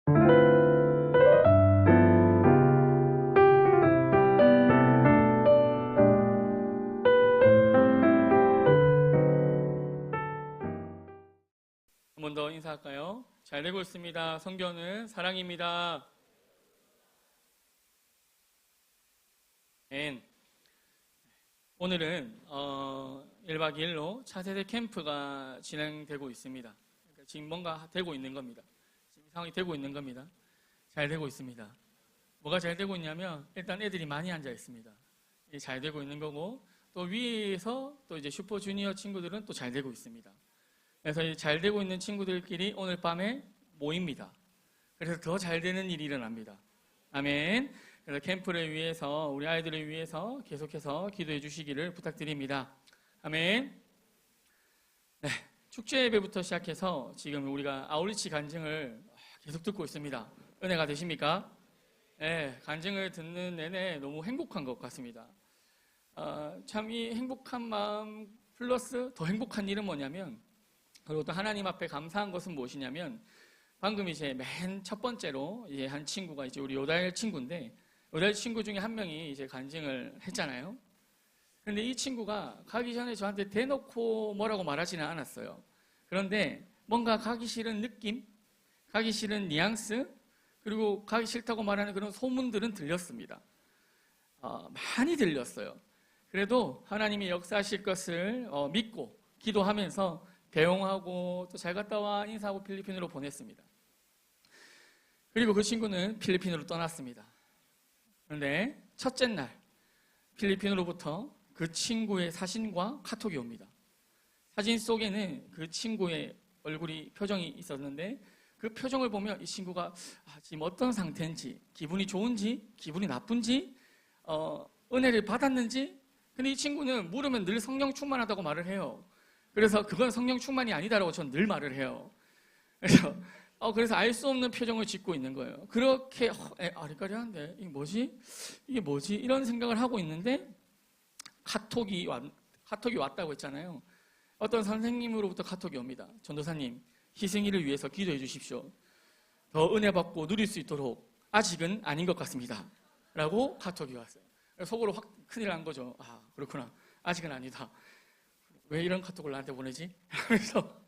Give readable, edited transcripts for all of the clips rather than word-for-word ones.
한 번 더 인사할까요? 잘 되고 있습니다. 성경은 사랑입니다. 오늘은 1박 2일로 차세대 캠프가 진행되고 있습니다. 그러니까 지금 뭔가 되고 있는 겁니다. 지금 상황이 되고 있는 겁니다. 잘 되고 있습니다. 뭐가 잘 되고 있냐면 일단 애들이 많이 앉아 있습니다. 이게 잘 되고 있는 거고, 또 위에서 또 이제 슈퍼주니어 친구들은 또 잘 되고 있습니다. 그래서 잘 되고 있는 친구들끼리 오늘 밤에 모입니다. 그래서 더 잘 되는 일이 일어납니다. 아멘. 그래서 캠프를 위해서, 우리 아이들을 위해서 계속해서 기도해 주시기를 부탁드립니다. 아멘. 네, 축제 예배부터 시작해서 지금 우리가 아울리치 간증을 계속 듣고 있습니다. 은혜가 되십니까? 네, 간증을 듣는 내내 너무 행복한 것 같습니다. 참 이 행복한 마음 플러스 더 행복한 일은 뭐냐면, 그리고 또 하나님 앞에 감사한 것은 무엇이냐면, 방금 이제 맨 첫 번째로 이제 한 친구가 이제 우리 요달 친구인데, 요달 친구 중에 한 명이 이제 간증을 했잖아요. 그런데 이 친구가 가기 전에 저한테 대놓고 뭐라고 말하지는 않았어요. 그런데 뭔가 가기 싫은 느낌, 가기 싫은 뉘앙스, 그리고 가기 싫다고 말하는 그런 소문들은 들렸습니다. 많이 들렸어요. 그래도 하나님이 역사하실 것을 믿고 기도하면서 배웅하고 또 잘 갔다 와 인사하고 필리핀으로 보냈습니다. 그리고 그 친구는 필리핀으로 떠났습니다. 그런데 첫째 날 필리핀으로부터 그 친구의 사진과 카톡이 옵니다. 사진 속에는 그 친구의 얼굴이 표정이 있었는데, 그 표정을 보면 이 친구가 지금 어떤 상태인지, 기분이 좋은지 기분이 나쁜지, 은혜를 받았는지. 근데 이 친구는 물으면 늘 성령 충만하다고 말을 해요. 그래서 그건 성령 충만이 아니다라고 전 늘 말을 해요. 그래서 알 수 없는 표정을 짓고 있는 거예요. 그렇게 아리까리한데 이게 뭐지 이런 생각을 하고 있는데, 카톡이 왔다고 했잖아요. 어떤 선생님으로부터 카톡이 옵니다. 전도사님, 희생이를 위해서 기도해 주십시오. 더 은혜 받고 누릴 수 있도록 아직은 아닌 것 같습니다 라고 카톡이 왔어요. 속으로 확 큰일 난 거죠. 그렇구나, 아직은 아니다. 왜 이런 카톡을 나한테 보내지? 하면서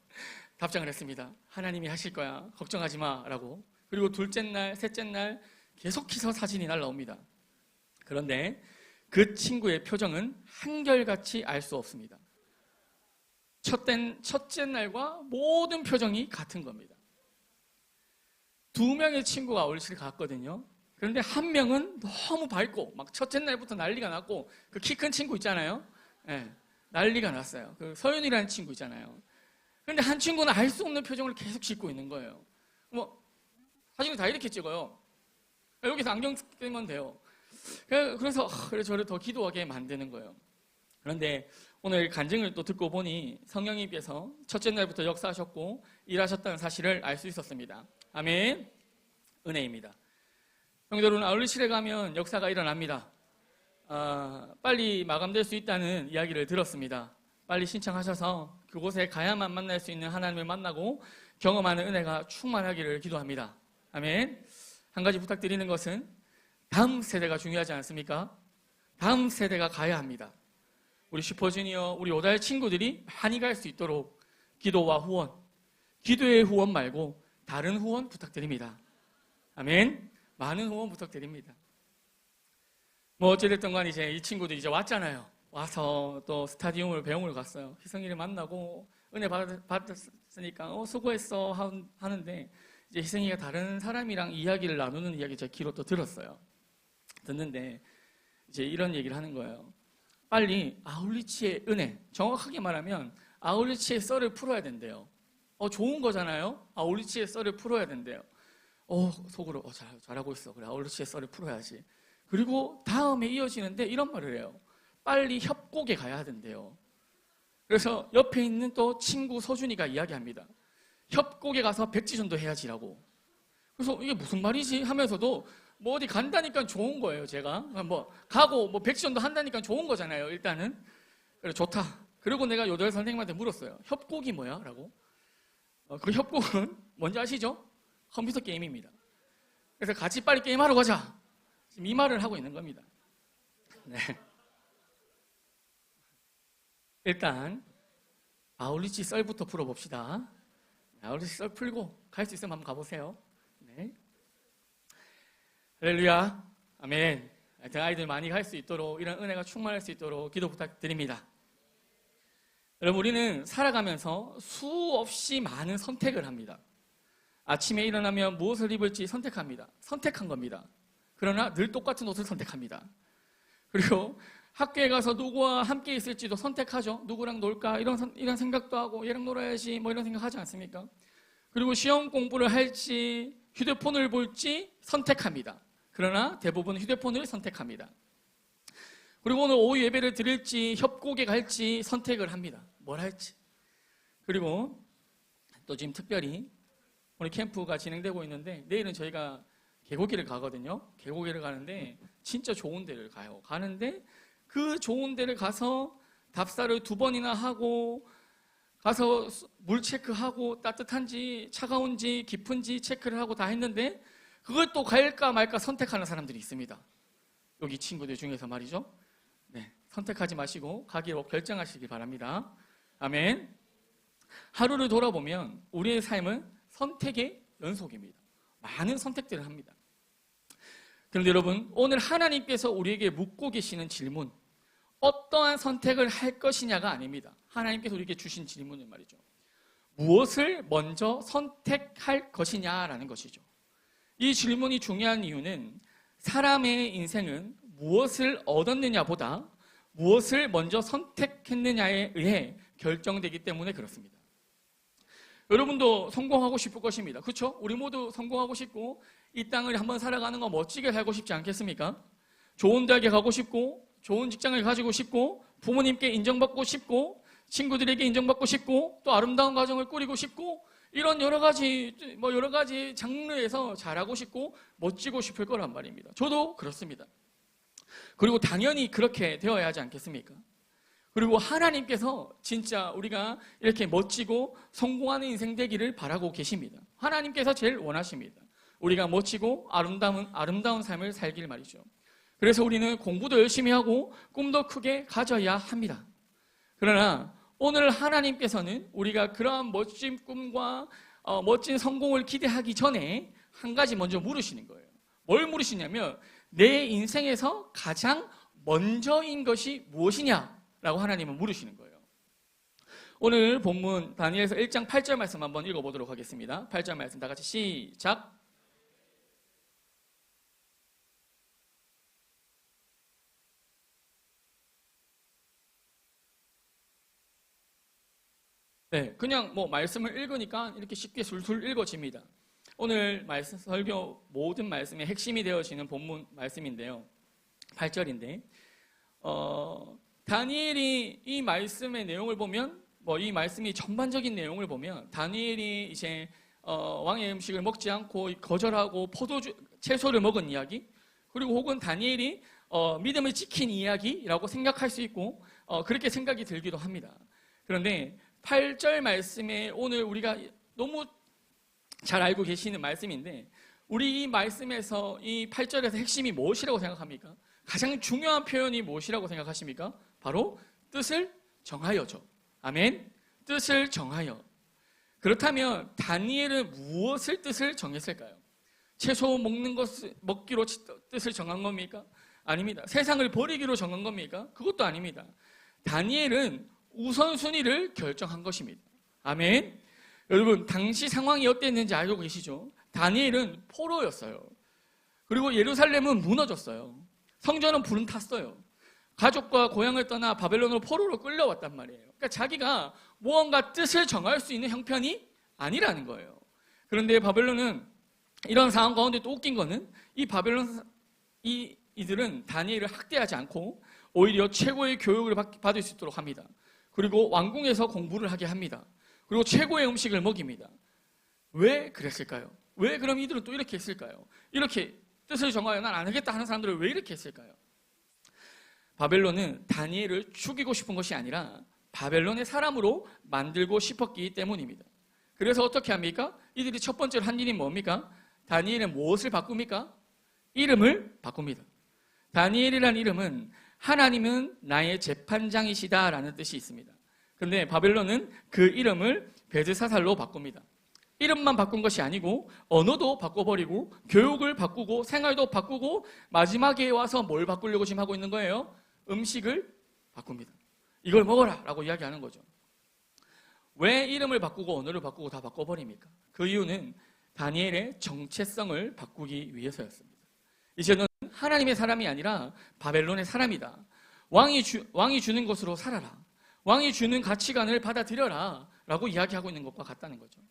답장을 했습니다. 하나님이 하실 거야, 걱정하지 마 라고. 그리고 둘째 날, 셋째 날 계속해서 사진이 날라옵니다. 그런데 그 친구의 표정은 한결같이 알 수 없습니다. 첫째 날과 모든 표정이 같은 겁니다. 2명의 친구가 아울리치를 갔거든요. 그런데 한 명은 너무 밝고 막 첫째 날부터 난리가 났고, 그 키 큰 친구 있잖아요. 난리가 났어요. 그 서윤이라는 친구 있잖아요. 그런데 한 친구는 알 수 없는 표정을 계속 짓고 있는 거예요. 사진을 다 이렇게 찍어요. 여기서 안경 끼면 돼요. 그래서 저를 더 기도하게 만드는 거예요. 그런데 오늘 간증을 또 듣고 보니 성령님께서 첫째 날부터 역사하셨고 일하셨다는 사실을 알 수 있었습니다. 아멘. 은혜입니다. 성도 여러분, 아울리치에 가면 역사가 일어납니다. 빨리 마감될 수 있다는 이야기를 들었습니다. 빨리 신청하셔서 그곳에 가야만 만날 수 있는 하나님을 만나고 경험하는 은혜가 충만하기를 기도합니다. 아멘. 한 가지 부탁드리는 것은 다음 세대가 중요하지 않습니까? 다음 세대가 가야 합니다. 우리 슈퍼주니어, 우리 요달 친구들이 많이 갈 수 있도록 기도와 후원, 기도의 후원 말고 다른 후원 부탁드립니다. 아멘. 많은 후원 부탁드립니다. 어찌됐든 간 이제 이 친구들이 이제 왔잖아요. 와서 또 스타디움을 배웅을 갔어요. 희성이를 만나고 은혜 받았으니까 수고했어 하는데, 이제 희성이가 다른 사람이랑 이야기를 나누는 이야기 제가 귀로 또 들었어요. 듣는데 이제 이런 얘기를 하는 거예요. 빨리 아울리치의 은혜, 정확하게 말하면 아울리치의 썰을 풀어야 된대요. 좋은 거잖아요. 아울리치의 썰을 풀어야 된대요. 속으로 잘하고 있어. 그래, 아울리치의 썰을 풀어야지. 그리고 다음에 이어지는데 이런 말을 해요. 빨리 협곡에 가야 된대요. 그래서 옆에 있는 또 친구 서준이가 이야기합니다. 협곡에 가서 백지전도 해야지라고. 그래서 이게 무슨 말이지 하면서도 어디 간다니까 좋은 거예요. 제가 가고 백지전도 한다니까 좋은 거잖아요. 일단은. 그래, 좋다. 그리고 내가 요달 선생님한테 물었어요. 협곡이 뭐야? 라고. 그 협곡은 뭔지 아시죠? 컴퓨터 게임입니다. 그래서 같이 빨리 게임하러 가자. 지금 이 말을 하고 있는 겁니다. 네. 일단 아울리치 썰부터 풀어봅시다. 아울리치 썰 풀고 갈 수 있으면 한번 가보세요. 네. 할렐루야. 아멘. 하여튼 아이들 많이 갈 수 있도록, 이런 은혜가 충만할 수 있도록 기도 부탁드립니다. 여러분, 우리는 살아가면서 수없이 많은 선택을 합니다. 아침에 일어나면 무엇을 입을지 선택합니다. 선택한 겁니다. 그러나 늘 똑같은 옷을 선택합니다. 그리고 학교에 가서 누구와 함께 있을지도 선택하죠. 누구랑 놀까? 이런 생각도 하고, 얘랑 놀아야지, 뭐 이런 생각 하지 않습니까? 그리고 시험 공부를 할지, 휴대폰을 볼지 선택합니다. 그러나 대부분 휴대폰을 선택합니다. 그리고 오늘 오후 예배를 드릴지, 협곡에 갈지 선택을 합니다. 뭘 할지. 그리고 또 지금 특별히 오늘 캠프가 진행되고 있는데, 내일은 저희가 계곡길을 가거든요. 계곡길을 가는데 진짜 좋은 데를 가요. 가는데 그 좋은 데를 가서 답사를 2번이나 하고, 가서 물 체크하고, 따뜻한지 차가운지 깊은지 체크를 하고 다 했는데, 그걸 또 갈까 말까 선택하는 사람들이 있습니다. 여기 친구들 중에서 말이죠. 네, 선택하지 마시고 가기로 결정하시기 바랍니다. 아멘. 하루를 돌아보면 우리의 삶은 선택의 연속입니다. 많은 선택들을 합니다. 그런데 여러분, 오늘 하나님께서 우리에게 묻고 계시는 질문, 어떠한 선택을 할 것이냐가 아닙니다. 하나님께서 우리에게 주신 질문은 말이죠, 무엇을 먼저 선택할 것이냐라는 것이죠. 이 질문이 중요한 이유는 사람의 인생은 무엇을 얻었느냐보다 무엇을 먼저 선택했느냐에 의해 결정되기 때문에 그렇습니다. 여러분도 성공하고 싶을 것입니다. 그렇죠? 우리 모두 성공하고 싶고 이 땅을 한번 살아가는 거 멋지게 살고 싶지 않겠습니까? 좋은 대학에 가고 싶고, 좋은 직장을 가지고 싶고, 부모님께 인정받고 싶고, 친구들에게 인정받고 싶고, 또 아름다운 가정을 꾸리고 싶고, 이런 여러 가지 장르에서 잘하고 싶고 멋지고 싶을 거란 말입니다. 저도 그렇습니다. 그리고 당연히 그렇게 되어야 하지 않겠습니까? 그리고 하나님께서 진짜 우리가 이렇게 멋지고 성공하는 인생 되기를 바라고 계십니다. 하나님께서 제일 원하십니다. 우리가 멋지고 아름다운 삶을 살길 말이죠. 그래서 우리는 공부도 열심히 하고 꿈도 크게 가져야 합니다. 그러나 오늘 하나님께서는 우리가 그러한 멋진 꿈과 멋진 성공을 기대하기 전에 한 가지 먼저 물으시는 거예요. 뭘 물으시냐면, 내 인생에서 가장 먼저인 것이 무엇이냐라고 하나님은 물으시는 거예요. 오늘 본문 다니엘서 1장 8절 말씀 한번 읽어보도록 하겠습니다. 8절 말씀 다 같이 시작. 네, 그냥 말씀을 읽으니까 이렇게 쉽게 술술 읽어집니다. 오늘 말씀, 설교 모든 말씀의 핵심이 되어지는 본문 말씀인데요. 8절인데, 다니엘이 이 말씀의 내용을 보면, 이 말씀이 전반적인 내용을 보면, 다니엘이 이제 왕의 음식을 먹지 않고 거절하고 채소를 먹은 이야기, 그리고 혹은 다니엘이 믿음을 지킨 이야기라고 생각할 수 있고, 그렇게 생각이 들기도 합니다. 그런데 8절 말씀에 오늘 우리가 너무 잘 알고 계시는 말씀인데, 우리 이 말씀에서 이 8절에서 핵심이 무엇이라고 생각합니까? 가장 중요한 표현이 무엇이라고 생각하십니까? 바로 뜻을 정하여죠. 아멘. 뜻을 정하여. 그렇다면 다니엘은 무엇을 뜻을 정했을까요? 채소 먹기로 뜻을 정한 겁니까? 아닙니다. 세상을 버리기로 정한 겁니까? 그것도 아닙니다. 다니엘은 우선순위를 결정한 것입니다. 아멘. 여러분, 당시 상황이 어땠는지 알고 계시죠? 다니엘은 포로였어요. 그리고 예루살렘은 무너졌어요. 성전은 불은 탔어요. 가족과 고향을 떠나 바벨론으로 포로로 끌려왔단 말이에요. 그러니까 자기가 무언가 뜻을 정할 수 있는 형편이 아니라는 거예요. 그런데 바벨론은 이런 상황 가운데 또 웃긴 거는, 이들은 다니엘을 학대하지 않고 오히려 최고의 교육을 받을 수 있도록 합니다. 그리고 왕궁에서 공부를 하게 합니다. 그리고 최고의 음식을 먹입니다. 왜 그랬을까요? 왜 그럼 이들은 또 이렇게 했을까요? 이렇게 뜻을 정하여 난 안 하겠다 하는 사람들은 왜 이렇게 했을까요? 바벨론은 다니엘을 죽이고 싶은 것이 아니라 바벨론의 사람으로 만들고 싶었기 때문입니다. 그래서 어떻게 합니까? 이들이 첫 번째로 한 일이 뭡니까? 다니엘은 무엇을 바꿉니까? 이름을 바꿉니다. 다니엘이라는 이름은 하나님은 나의 재판장이시다라는 뜻이 있습니다. 그런데 바벨론은 그 이름을 벨드사살로 바꿉니다. 이름만 바꾼 것이 아니고 언어도 바꿔버리고 교육을 바꾸고 생활도 바꾸고 마지막에 와서 뭘 바꾸려고 지금 하고 있는 거예요? 음식을 바꿉니다. 이걸 먹어라 라고 이야기하는 거죠. 왜 이름을 바꾸고 언어를 바꾸고 다 바꿔버립니까? 그 이유는 다니엘의 정체성을 바꾸기 위해서였습니다. 이제는 하나님의 사람이 아니라 바벨론의 사람이다. 왕이 주는 것으로 살아라. 왕이 주는 가치관을 받아들여라 라고 이야기하고 있는 것과 같다는 거죠.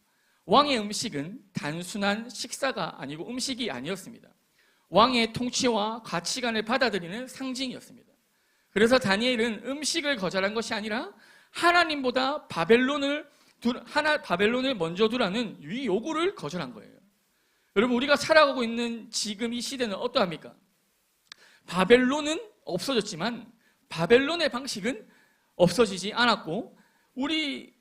왕의 음식은 단순한 식사가 아니고 음식이 아니었습니다. 왕의 통치와 가치관을 받아들이는 상징이었습니다. 그래서 다니엘은 음식을 거절한 것이 아니라 하나님보다 바벨론을 먼저 두라는 이 요구를 거절한 거예요. 여러분, 우리가 살아가고 있는 지금 이 시대는 어떠합니까? 바벨론은 없어졌지만 바벨론의 방식은 없어지지 않았고 우리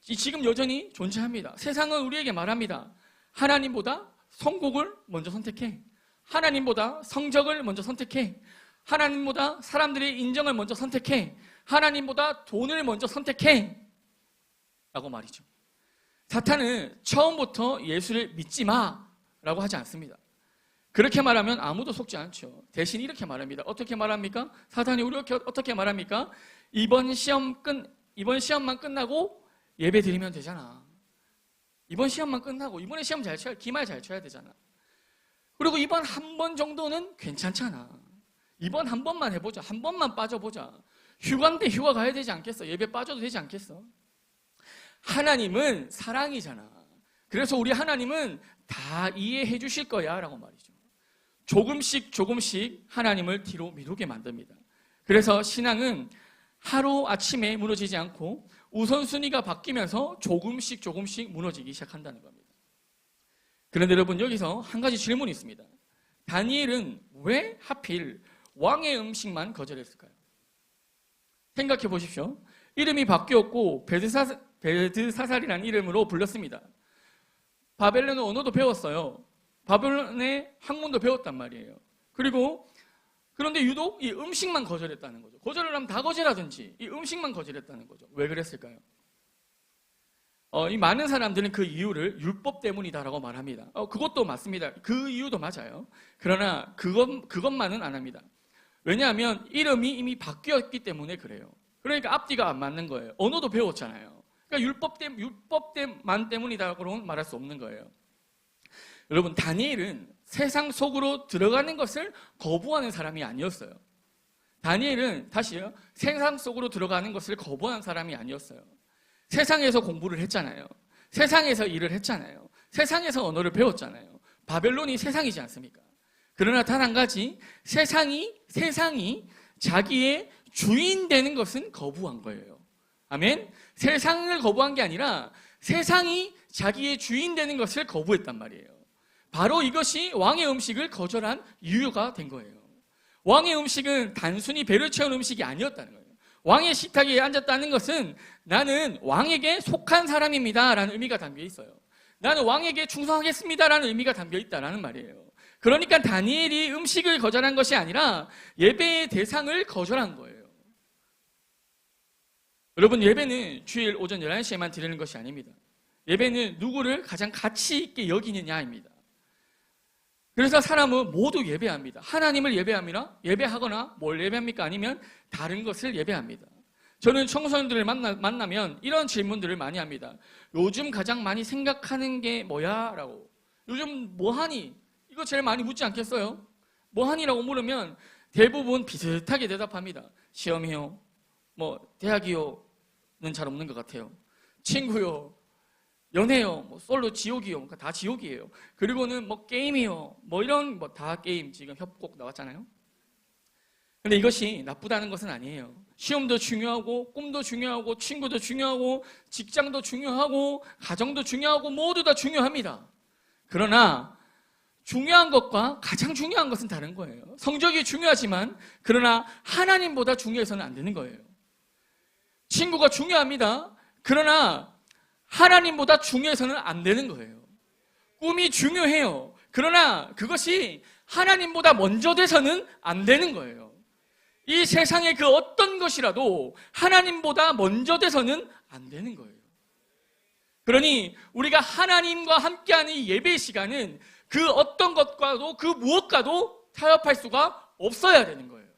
지금 여전히 존재합니다. 세상은 우리에게 말합니다. 하나님보다 성공을 먼저 선택해. 하나님보다 성적을 먼저 선택해. 하나님보다 사람들의 인정을 먼저 선택해. 하나님보다 돈을 먼저 선택해. 라고 말이죠. 사탄은 처음부터 예수를 믿지 마 라고 하지 않습니다. 그렇게 말하면 아무도 속지 않죠. 대신 이렇게 말합니다. 어떻게 말합니까? 사탄이 우리가 어떻게 말합니까? 이번 시험만 끝나고 예배 드리면 되잖아. 이번 시험만 끝나고 이번에 시험 잘 쳐야, 기말 잘 쳐야 되잖아. 그리고 이번 한 번 정도는 괜찮잖아. 이번 한 번만 해보자. 한 번만 빠져보자. 휴가인데 휴가 가야 되지 않겠어? 예배 빠져도 되지 않겠어? 하나님은 사랑이잖아. 그래서 우리 하나님은 다 이해해 주실 거야 라고 말이죠. 조금씩 하나님을 뒤로 미루게 만듭니다. 그래서 신앙은 하루아침에 무너지지 않고 우선순위가 바뀌면서 조금씩 무너지기 시작한다는 겁니다. 그런데 여러분, 여기서 한 가지 질문이 있습니다. 다니엘은 왜 하필 왕의 음식만 거절했을까요? 생각해 보십시오. 이름이 바뀌었고 벨드사살이라는 이름으로 불렸습니다. 바벨론의 언어도 배웠어요. 바벨론의 학문도 배웠단 말이에요. 그런데 유독 이 음식만 거절했다는 거죠. 거절을 하면 다 거절하든지 이 음식만 거절했다는 거죠. 왜 그랬을까요? 이 많은 사람들은 그 이유를 율법 때문이다라고 말합니다. 그것도 맞습니다. 그 이유도 맞아요. 그러나 그것만은 안 합니다. 왜냐하면 이름이 이미 바뀌었기 때문에 그래요. 그러니까 앞뒤가 안 맞는 거예요. 언어도 배웠잖아요. 그러니까 율법만 때문이다라고는 말할 수 없는 거예요. 여러분, 다니엘은 세상 속으로 들어가는 것을 거부하는 사람이 아니었어요. 다니엘은 다시요, 세상 속으로 들어가는 것을 거부하는 사람이 아니었어요. 세상에서 공부를 했잖아요. 세상에서 일을 했잖아요. 세상에서 언어를 배웠잖아요. 바벨론이 세상이지 않습니까? 그러나 단 한 가지, 세상이 자기의 주인 되는 것은 거부한 거예요. 아멘? 세상을 거부한 게 아니라 세상이 자기의 주인 되는 것을 거부했단 말이에요. 바로 이것이 왕의 음식을 거절한 이유가 된 거예요. 왕의 음식은 단순히 배를 채운 음식이 아니었다는 거예요. 왕의 식탁에 앉았다는 것은 나는 왕에게 속한 사람입니다 라는 의미가 담겨 있어요. 나는 왕에게 충성하겠습니다 라는 의미가 담겨 있다는 말이에요. 그러니까 다니엘이 음식을 거절한 것이 아니라 예배의 대상을 거절한 거예요. 여러분, 예배는 주일 오전 11시에만 드리는 것이 아닙니다. 예배는 누구를 가장 가치 있게 여기느냐입니다. 그래서 사람은 모두 예배합니다. 하나님을 예배하거나 뭘 예배합니까? 아니면 다른 것을 예배합니다. 저는 청소년들을 만나면 이런 질문들을 많이 합니다. 요즘 가장 많이 생각하는 게 뭐야? 라고. 요즘 뭐하니? 이거 제일 많이 묻지 않겠어요? 뭐하니? 라고 물으면 대부분 비슷하게 대답합니다. 시험이요. 대학이요는 잘 없는 것 같아요. 친구요. 연애요, 솔로 지옥이요. 다 지옥이에요. 그리고는 게임이요. 이런 다 게임. 지금 협곡 나왔잖아요. 근데 이것이 나쁘다는 것은 아니에요. 시험도 중요하고, 꿈도 중요하고, 친구도 중요하고, 직장도 중요하고, 가정도 중요하고, 모두 다 중요합니다. 그러나 중요한 것과 가장 중요한 것은 다른 거예요. 성적이 중요하지만, 그러나 하나님보다 중요해서는 안 되는 거예요. 친구가 중요합니다. 그러나 하나님보다 중요해서는 안 되는 거예요. 꿈이 중요해요. 그러나 그것이 하나님보다 먼저 돼서는 안 되는 거예요. 이 세상의 그 어떤 것이라도 하나님보다 먼저 돼서는 안 되는 거예요. 그러니 우리가 하나님과 함께하는 이 예배 시간은 그 어떤 것과도 그 무엇과도 타협할 수가 없어야 되는 거예요.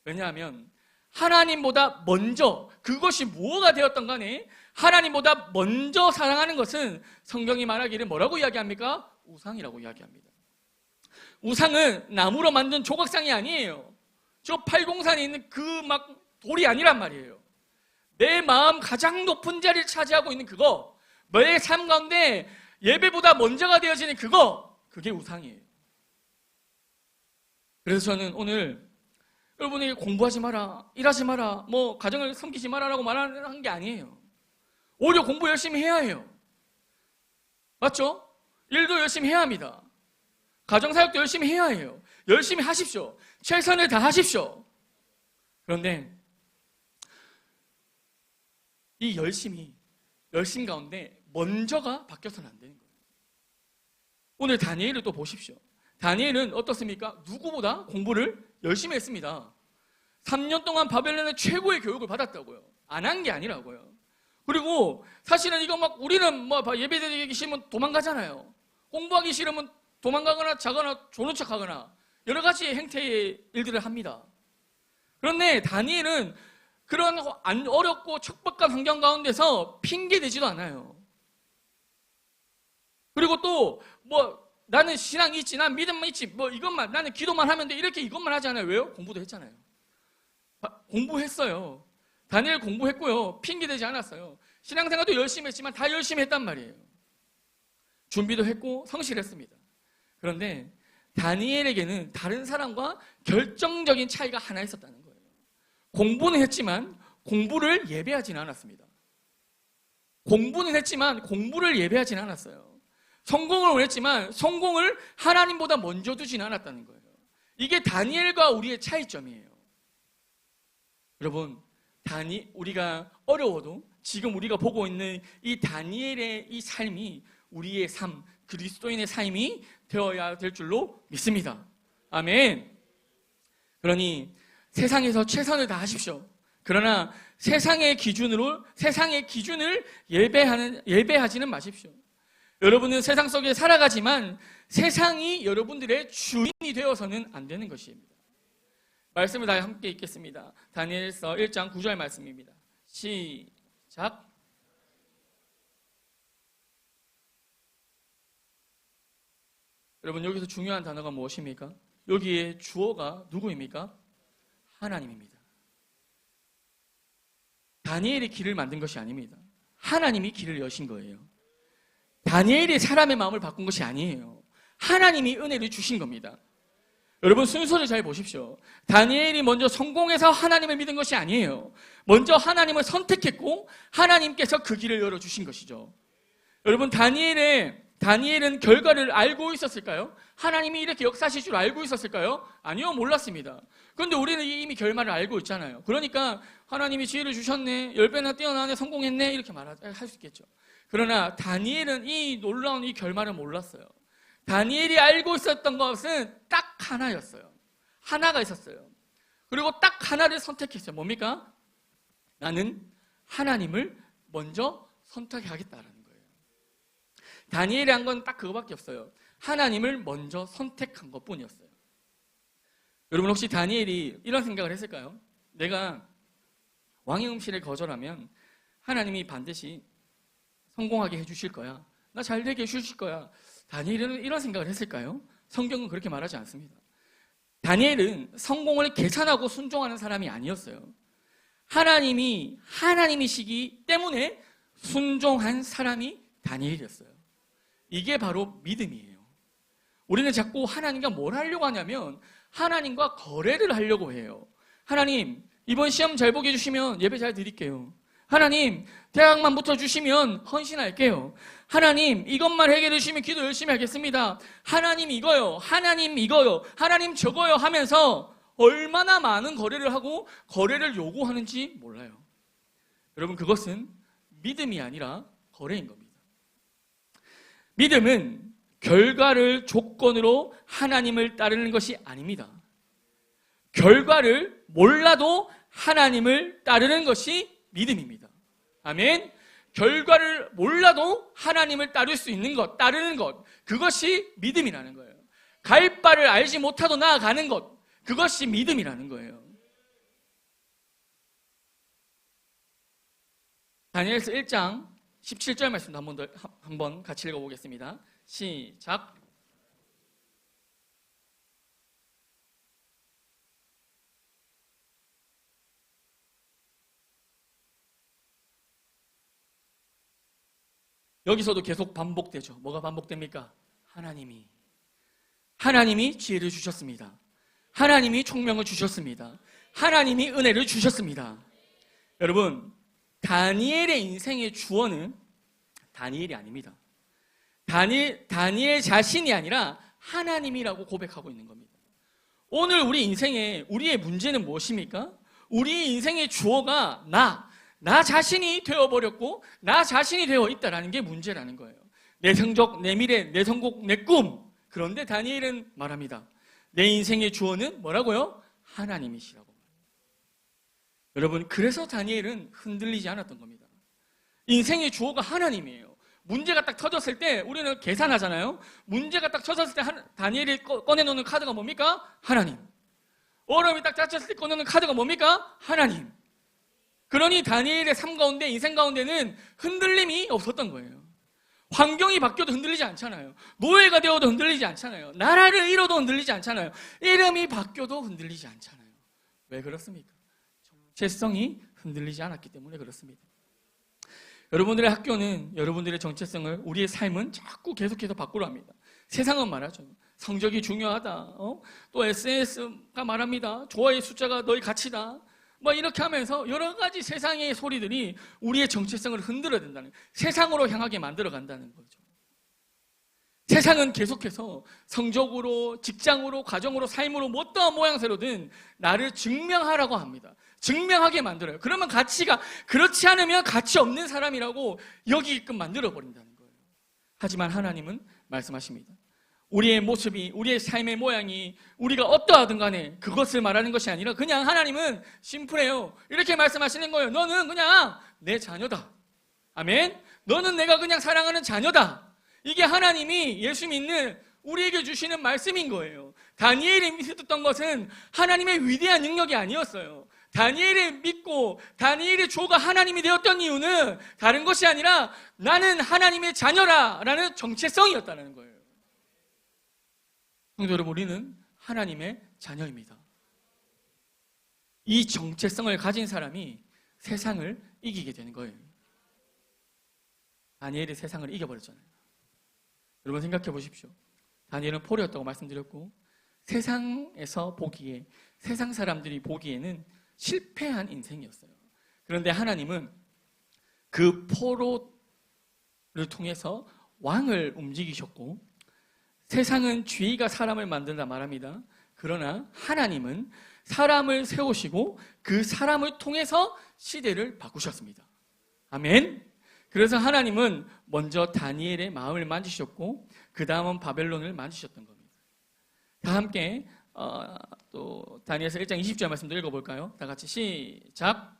왜냐하면 하나님보다 먼저, 그것이 무엇가 되었던 간에 하나님보다 먼저 사랑하는 것은 성경이 말하기를 뭐라고 이야기합니까? 우상이라고 이야기합니다. 우상은 나무로 만든 조각상이 아니에요. 저 팔공산에 있는 그 막 돌이 아니란 말이에요. 내 마음 가장 높은 자리를 차지하고 있는 그거, 내 삶 가운데 예배보다 먼저가 되어지는 그거, 그게 우상이에요. 그래서 저는 오늘 여러분에게 공부하지 마라, 일하지 마라, 뭐 가정을 섬기지 마라라고 말하는 게 아니에요. 오히려 공부 열심히 해야 해요. 맞죠? 일도 열심히 해야 합니다. 가정사역도 열심히 해야 해요. 열심히 하십시오. 최선을 다하십시오. 그런데 이 열심 가운데 먼저가 바뀌어서는 안 되는 거예요. 오늘 다니엘을 또 보십시오. 다니엘은 어떻습니까? 누구보다 공부를 열심히 했습니다. 3년 동안 바벨론의 최고의 교육을 받았다고요. 안 한 게 아니라고요. 그리고 사실은 이거 막 우리는 뭐 예배드리기 싫으면 도망가잖아요. 공부하기 싫으면 도망가거나 자거나 조는 척하거나 여러 가지 행태의 일들을 합니다. 그런데 다니엘은 그런 어렵고 척박한 환경 가운데서 핑계대지도 않아요. 그리고 또 뭐 나는 신앙이 있지, 난 믿음만 있지, 뭐 이것만, 나는 기도만 하면 돼, 이렇게 이것만 하지 않아요. 왜요? 공부도 했잖아요. 공부했어요. 다니엘 공부했고요. 핑계대지 않았어요. 신앙생활도 열심히 했지만 다 열심히 했단 말이에요. 준비도 했고 성실했습니다. 그런데 다니엘에게는 다른 사람과 결정적인 차이가 하나 있었다는 거예요. 공부는 했지만 공부를 예배하지는 않았습니다. 공부는 했지만 공부를 예배하지는 않았어요. 성공을 원했지만 성공을 하나님보다 먼저 두지는 않았다는 거예요. 이게 다니엘과 우리의 차이점이에요. 여러분, 우리가 어려워도 지금 우리가 보고 있는 이 다니엘의 이 삶이 우리의 삶, 그리스도인의 삶이 되어야 될 줄로 믿습니다. 아멘. 그러니 세상에서 최선을 다하십시오. 그러나 세상의 기준을 예배하지는 마십시오. 여러분은 세상 속에 살아가지만 세상이 여러분들의 주인이 되어서는 안 되는 것입니다. 말씀을 다 함께 읽겠습니다. 다니엘서 1장 9절 말씀입니다. 시작. 여러분, 여기서 중요한 단어가 무엇입니까? 여기에 주어가 누구입니까? 하나님입니다. 다니엘이 길을 만든 것이 아닙니다. 하나님이 길을 여신 거예요. 다니엘이 사람의 마음을 바꾼 것이 아니에요. 하나님이 은혜를 주신 겁니다. 여러분, 순서를 잘 보십시오. 다니엘이 먼저 성공해서 하나님을 믿은 것이 아니에요. 먼저 하나님을 선택했고 하나님께서 그 길을 열어주신 것이죠. 여러분, 다니엘은 결과를 알고 있었을까요? 하나님이 이렇게 역사하실 줄 알고 있었을까요? 아니요, 몰랐습니다. 그런데 우리는 이미 결말을 알고 있잖아요. 그러니까 하나님이 지혜를 주셨네, 10배나 뛰어나네, 성공했네, 이렇게 할 수 있겠죠. 그러나 다니엘은 이 놀라운 이 결말을 몰랐어요. 다니엘이 알고 있었던 것은 딱 하나였어요. 하나가 있었어요. 그리고 딱 하나를 선택했어요. 뭡니까? 나는 하나님을 먼저 선택하겠다라는 거예요. 다니엘이 한 건 딱 그거밖에 없어요. 하나님을 먼저 선택한 것뿐이었어요. 여러분, 혹시 다니엘이 이런 생각을 했을까요? 내가 왕의 음식을 거절하면 하나님이 반드시 성공하게 해주실 거야. 나 잘되게 해주실 거야. 다니엘은 이런 생각을 했을까요? 성경은 그렇게 말하지 않습니다. 다니엘은 성공을 계산하고 순종하는 사람이 아니었어요. 하나님이시기 때문에 순종한 사람이 다니엘이었어요. 이게 바로 믿음이에요. 우리는 자꾸 하나님과 뭘 하려고 하냐면 하나님과 거래를 하려고 해요. 하나님, 이번 시험 잘 보게 해주시면 예배 잘 드릴게요. 하나님, 대학만 붙어주시면 헌신할게요. 하나님, 이것만 해결해 주시면 기도 열심히 하겠습니다. 하나님 이거요, 하나님 이거요, 하나님 저거요 하면서 얼마나 많은 거래를 하고 거래를 요구하는지 몰라요. 여러분, 그것은 믿음이 아니라 거래인 겁니다. 믿음은 결과를 조건으로 하나님을 따르는 것이 아닙니다. 결과를 몰라도 하나님을 따르는 것이 믿음입니다. 아멘. 결과를 몰라도 하나님을 따를 수 있는 것, 따르는 것, 그것이 믿음이라는 거예요. 갈 바를 알지 못하도 나아가는 것, 그것이 믿음이라는 거예요. 다니엘서 1장 17절 말씀도 한번 같이 읽어보겠습니다. 시작. 여기서도 계속 반복되죠. 뭐가 반복됩니까? 하나님이 지혜를 주셨습니다. 하나님이 총명을 주셨습니다. 하나님이 은혜를 주셨습니다. 여러분, 다니엘의 인생의 주어는 다니엘이 아닙니다. 다니엘 자신이 아니라 하나님이라고 고백하고 있는 겁니다. 오늘 우리 인생에 우리의 문제는 무엇입니까? 우리 인생의 주어가 나 자신이 되어버렸고 나 자신이 되어 있다는 게 문제라는 거예요. 내 성적, 내 미래, 내 성공, 내 꿈. 그런데 다니엘은 말합니다. 내 인생의 주어는 뭐라고요? 하나님이시라고. 여러분, 그래서 다니엘은 흔들리지 않았던 겁니다. 인생의 주어가 하나님이에요. 문제가 딱 터졌을 때 우리는 계산하잖아요. 문제가 딱 터졌을 때 다니엘이 꺼내놓는 카드가 뭡니까? 하나님. 어려움이 딱 닥쳤을 때 꺼내놓는 카드가 뭡니까? 하나님. 그러니 다니엘의 삶 가운데, 인생 가운데는 흔들림이 없었던 거예요. 환경이 바뀌어도 흔들리지 않잖아요. 노예가 되어도 흔들리지 않잖아요. 나라를 잃어도 흔들리지 않잖아요. 이름이 바뀌어도 흔들리지 않잖아요. 왜 그렇습니까? 정체성이 흔들리지 않았기 때문에 그렇습니다. 여러분들의 학교는 여러분들의 정체성을, 우리의 삶은 자꾸 계속해서 바꾸려 합니다. 세상은 말하죠. 성적이 중요하다. 또 SNS가 말합니다. 좋아요 숫자가 너의 가치다. 뭐 이렇게 하면서 여러 가지 세상의 소리들이 우리의 정체성을 흔들어야 된다는, 세상으로 향하게 만들어 간다는 거죠. 세상은 계속해서 성적으로, 직장으로, 가정으로, 삶으로, 뭐 어떠한 모양새로든 나를 증명하라고 합니다. 증명하게 만들어요. 그러면 가치가, 그렇지 않으면 가치 없는 사람이라고 여기게끔 만들어 버린다는 거예요. 하지만 하나님은 말씀하십니다. 우리의 모습이, 우리의 삶의 모양이 우리가 어떠하든 간에 그것을 말하는 것이 아니라 그냥 하나님은 심플해요. 이렇게 말씀하시는 거예요. 너는 그냥 내 자녀다. 아멘. 너는 내가 그냥 사랑하는 자녀다. 이게 하나님이 예수 믿는 우리에게 주시는 말씀인 거예요. 다니엘이 믿었던 것은 하나님의 위대한 능력이 아니었어요. 다니엘이 믿고 다니엘의 주어가 하나님이 되었던 이유는 다른 것이 아니라 나는 하나님의 자녀라라는 정체성이었다는 거예요. 성도 여러분, 우리는 하나님의 자녀입니다. 이 정체성을 가진 사람이 세상을 이기게 되는 거예요. 다니엘이 세상을 이겨버렸잖아요. 여러분 생각해 보십시오. 다니엘은 포로였다고 말씀드렸고 세상에서 보기에, 세상 사람들이 보기에는 실패한 인생이었어요. 그런데 하나님은 그 포로를 통해서 왕을 움직이셨고, 세상은 죄가 사람을 만든다 말합니다. 그러나 하나님은 사람을 세우시고 그 사람을 통해서 시대를 바꾸셨습니다. 아멘. 그래서 하나님은 먼저 다니엘의 마음을 만지셨고 그 다음은 바벨론을 만지셨던 겁니다. 다 함께 또 다니엘서 1장 20절 말씀도 읽어볼까요? 다 같이 시작.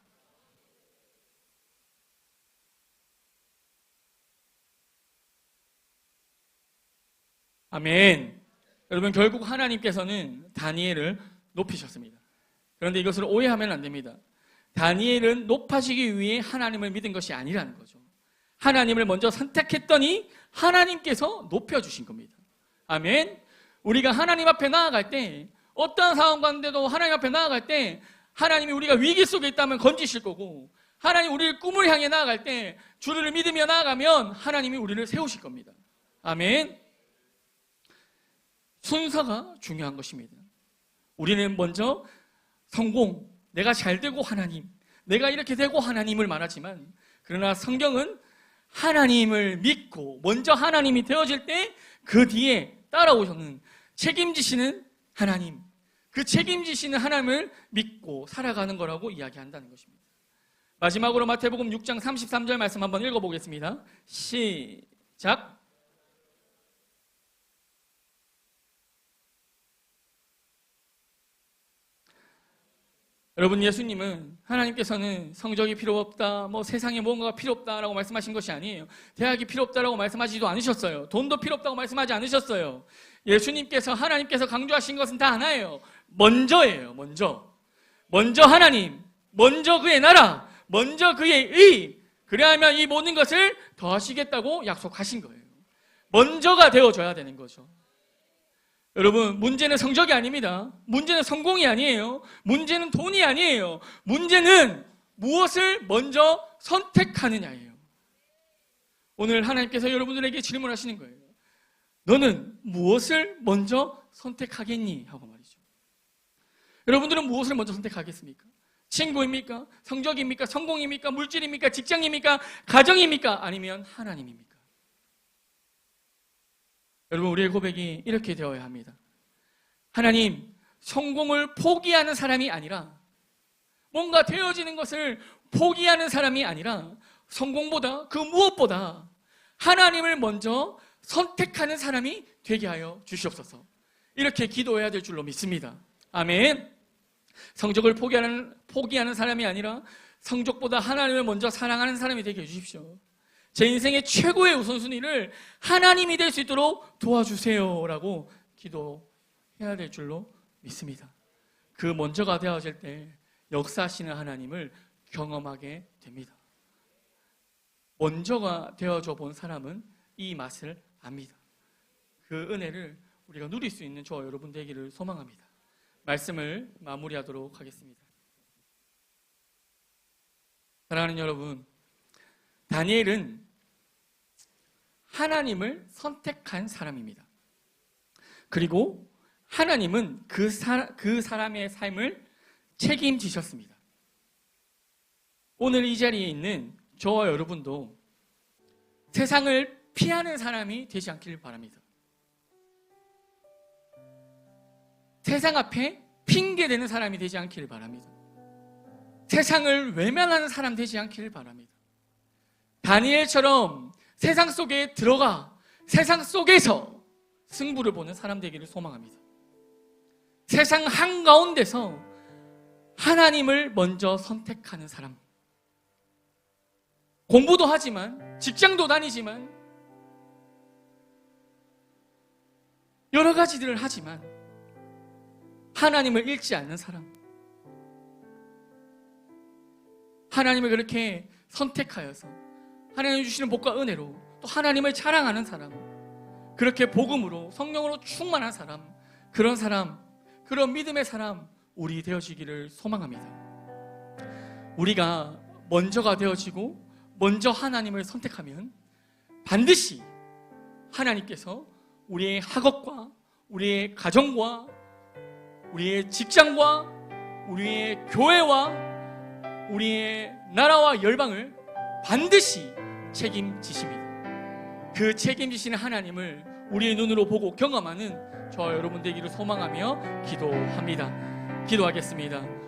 아멘. 여러분, 결국 하나님께서는 다니엘을 높이셨습니다. 그런데 이것을 오해하면 안 됩니다. 다니엘은 높아지기 위해 하나님을 믿은 것이 아니라는 거죠. 하나님을 먼저 선택했더니 하나님께서 높여주신 겁니다. 아멘. 우리가 하나님 앞에 나아갈 때, 어떠한 상황 가운데도 하나님 앞에 나아갈 때 하나님이 우리가 위기 속에 있다면 건지실 거고, 하나님 우리를 꿈을 향해 나아갈 때 주를 믿으며 나아가면 하나님이 우리를 세우실 겁니다. 아멘. 순서가 중요한 것입니다. 우리는 먼저 성공, 내가 잘 되고 하나님, 내가 이렇게 되고 하나님을 말하지만, 그러나 성경은 하나님을 믿고 먼저 하나님이 되어질 때 그 뒤에 따라오셔는 책임지시는 하나님, 그 책임지시는 하나님을 믿고 살아가는 거라고 이야기한다는 것입니다. 마지막으로 마태복음 6장 33절 말씀 한번 읽어보겠습니다. 시작. 여러분, 예수님은 하나님께서는 성적이 필요 없다, 세상에 뭔가가 필요 없다라고 말씀하신 것이 아니에요. 대학이 필요 없다라고 말씀하시지도 않으셨어요. 돈도 필요 없다고 말씀하지 않으셨어요. 예수님께서, 하나님께서 강조하신 것은 다 하나예요. 먼저예요. 먼저 하나님, 먼저 그의 나라, 먼저 그의 의, 그래야만 이 모든 것을 더하시겠다고 약속하신 거예요. 먼저가 되어줘야 되는 거죠. 여러분, 문제는 성적이 아닙니다. 문제는 성공이 아니에요. 문제는 돈이 아니에요. 문제는 무엇을 먼저 선택하느냐예요. 오늘 하나님께서 여러분들에게 질문하시는 거예요. 너는 무엇을 먼저 선택하겠니? 하고 말이죠. 여러분들은 무엇을 먼저 선택하겠습니까? 친구입니까? 성적입니까? 성공입니까? 물질입니까? 직장입니까? 가정입니까? 아니면 하나님입니까? 여러분, 우리의 고백이 이렇게 되어야 합니다. 하나님, 성공을 포기하는 사람이 아니라, 뭔가 되어지는 것을 포기하는 사람이 아니라, 성공보다 그 무엇보다 하나님을 먼저 선택하는 사람이 되게 하여 주시옵소서. 이렇게 기도해야 될 줄로 믿습니다. 아멘. 성적을 포기하는 사람이 아니라 성적보다 하나님을 먼저 사랑하는 사람이 되게 해주십시오. 제 인생의 최고의 우선순위를 하나님이 될 수 있도록 도와주세요 라고 기도해야 될 줄로 믿습니다. 그 먼저가 되어질 때 역사하시는 하나님을 경험하게 됩니다. 먼저가 되어져 본 사람은 이 맛을 압니다. 그 은혜를 우리가 누릴 수 있는 저와 여러분 되기를 소망합니다. 말씀을 마무리하도록 하겠습니다. 사랑하는 여러분, 다니엘은 하나님을 선택한 사람입니다. 그리고 하나님은 그 사람의 삶을 책임지셨습니다. 오늘 이 자리에 있는 저와 여러분도 세상을 피하는 사람이 되지 않기를 바랍니다. 세상 앞에 핑계대는 사람이 되지 않기를 바랍니다. 세상을 외면하는 사람 되지 않기를 바랍니다. 다니엘처럼 세상 속에 들어가 세상 속에서 승부를 보는 사람 되기를 소망합니다. 세상 한가운데서 하나님을 먼저 선택하는 사람. 공부도 하지만, 직장도 다니지만, 여러 가지들을 하지만 하나님을 잃지 않는 사람, 하나님을 그렇게 선택하여서 하나님이 주시는 복과 은혜로 또 하나님을 자랑하는 사람, 그렇게 복음으로 성령으로 충만한 사람, 그런 믿음의 사람 우리 되어지기를 소망합니다. 우리가 먼저가 되어지고 먼저 하나님을 선택하면 반드시 하나님께서 우리의 학업과 우리의 가정과 우리의 직장과 우리의 교회와 우리의 나라와 열방을 반드시 책임지십니다. 그 책임지시는 하나님을 우리의 눈으로 보고 경험하는 저와 여러분 되기를 소망하며 기도합니다. 기도하겠습니다.